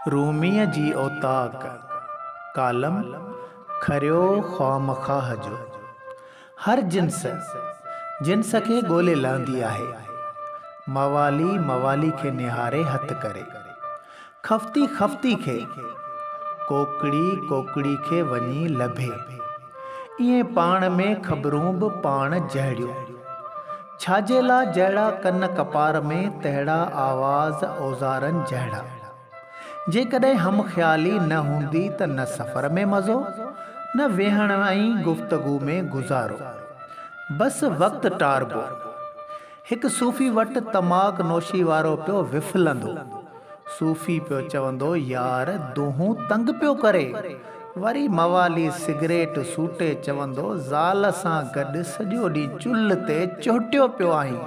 रूमीअ जी औताक कालम खरियो ख़्वामख़्वाह जो। हर जिन्स खे ॻोल्हे लहंदी आहे। मवाली खे निहारे हथ करे। खफ़्ती खे कोकड़ी खे वञी लभे। ईअं पाण में ख़बरूं बि पाण जहिड़ियूं। छाजे ला जहिड़ा कन कपार में तहिड़ा आवाज़ औज़ारनि जहिड़ा। जेकॾहिं हम ख़्याली न हूंदी त न सफ़र में मज़ो न वेहण ऐं गुफ़्तगू में गुज़ारो। बस वक़्तु टारबो। हिकु सूफ़ी वटि तमाक नोशी वारो पियो विफलंदो। सूफ़ी पियो चवंदो, यार दूहूं तंग पियो करे। वरी मवाली सिगरेट सूटे चवंदो, ज़ाल सां गॾु सॼो ॾींहुं चुल्ह ते चोटियो पियो आहीं।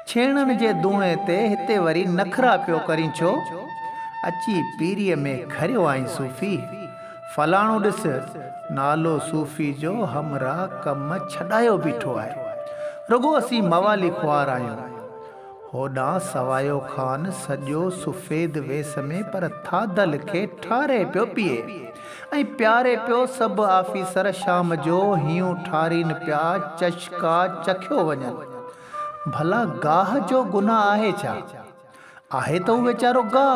छेणनि जे दूंहें ते हिते वरी नखरा पियो करीं छो? अची पीरीअ में खरियो आहीं सूफ़ी। फलाणो ॾिस, नालो सूफ़ी जो हमरा कम छॾायो बीठो आहे। रुगो असीं मवाली ख्वार आहियूं। होॾां सवायो ख़ान सॼो सुफ़ेद वेस में पर थादल खे ठारे पियो पीए ऐं प्यारे पियो। सभु आफ़ीसर शाम जो हियूं ठारीनि पिया चशका चखियो वञनि। भला गाह जो गुनाह आहे छा? आहे त उहो वीचारो गाह।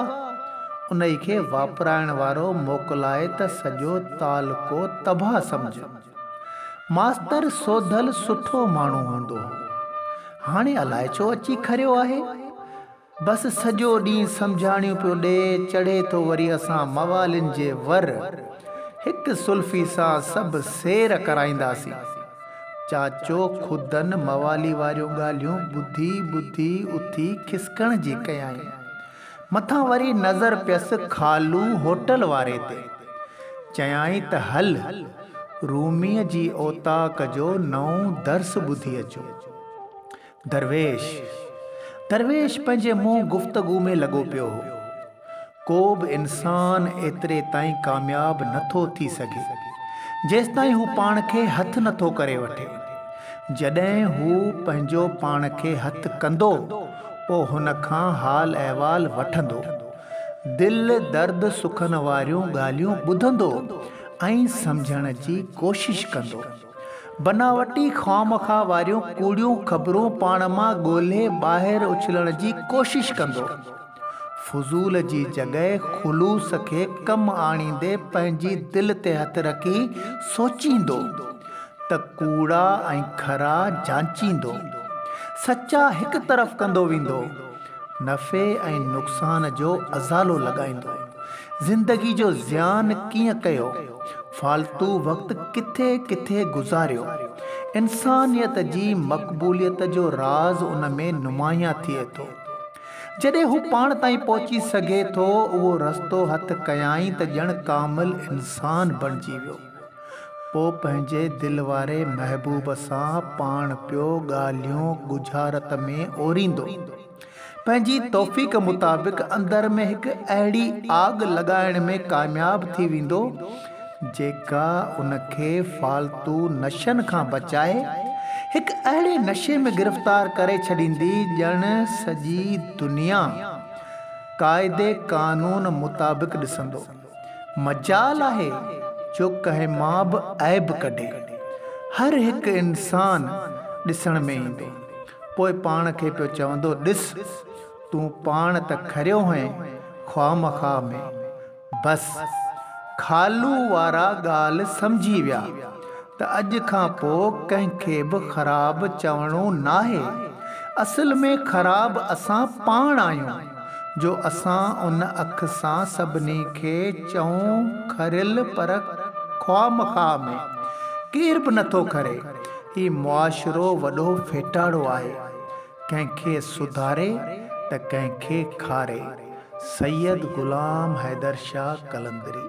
उन खे वापराइण वारो मोकिलाए त सॼो तालको तबाह सम्झ। मास्तर सोधल सुठो माण्हू हूंदो हो, हाणे अलाए छो अची खरियो आहे। बसि सॼो ॾींहुं सम्झाणियूं पियो ॾे। चढ़े थो वरी असां मवालिन जे वर। हिकु सुल्फ़ी सां सभु सेर कराईंदासीं। चाचो खुदन मवाली वारियूं ॻाल्हियूं ॿुधी उथी खिसकण जी कयाई। मथां वरी नज़र पियसि खालू होटल वारे ते। चयाई त हल, रूमीअ जी औताक जो नओं दर्स ॿुधी अचो। दरवेश पंहिंजे मुंहुं गुफ़्तगू में लॻो पियो हो। को बि इंसान एतिरे ताईं कामयाब नथो थी सघे जेसिताईं हू पाण खे हथ नथो करे वठे। जॾहिं हू पंहिंजो पाण खे हथ कंदो, पोइ हुन खां हाल अहिवाल वठंदो, दिल दर्द सुखन वारियूं ॻाल्हियूं ॿुधंदो ऐं सम्झण जी कोशिश कंदो। बनावटी ख़्वामख़्वाह वारियूं कूड़ियूं ख़बरूं पाण मां ॻोल्हे ॿाहिरि उछलण जी कोशिश कंदो। फुज़ूल जी जॻह ख़ुलूस खे कमु आणींदे पंहिंजी दिलि ते हथ रखी सोचींदो त कूड़ा ऐं खरा जांचींदो। सचा हिकु तरफ़ कंदो वेंदो। नफ़े ऐं नुक़सान जो अज़ालो लॻाईंदो। ज़िंदगी जो ज़ियान कीअं कयो, फालतू वक़्तु किथे किथे गुज़ारियो। इंसानियत जी मक़बूलियत जो राज़ उन में नुमायां थिए थो। जॾहिं हू पाण ताईं पहुची सघे थो, उहो रस्तो हथ कयाई त ॼण कामिल इंसान बणिजी वियो। पोइ पंहिंजे दिलि वारे महबूब सां पाण पियो ॻाल्हियूं गुझारत में ओरींदो। पंहिंजी तौफ़ीक़ मुताबिक़ अंदर में हिकु अहिड़ी आग लॻाइण में कामयाब थी वेंदो जेका उनखे फालतू नशनि खां बचाए हिकु अहिड़े नशे में गिरफ़्तार करे छॾींदी ॼण सॼी दुनिया क़ाइदे क़ानून मुताबिक़ ॾिसंदो। मजाल आहे जो कंहिं मां बि ऐब कढे। हर हिकु इंसान ॾिसण में ईंदो। पोइ पाण खे पियो चवंदो, ॾिस तूं पाण त खरियो हैं ख़्वामख़्वाह में। बसि खालू वारा ॻाल्हि सम्झी विया त अॼु खां पोइ कंहिंखे बि ख़राबु चवणो नाहे। असल में ख़राबु असां पाण आहियूं जो असां उन अख सां सभिनी खे चऊं खरियल पर ख़्वामख़्वाह में केर बि नथो खरे। ही मुआशिरो वॾो फेटाड़ो आहे, कंहिंखे सुधारे त कंहिंखे खारे। सैयद ग़ुलाम हैदर शाह कलंदरी।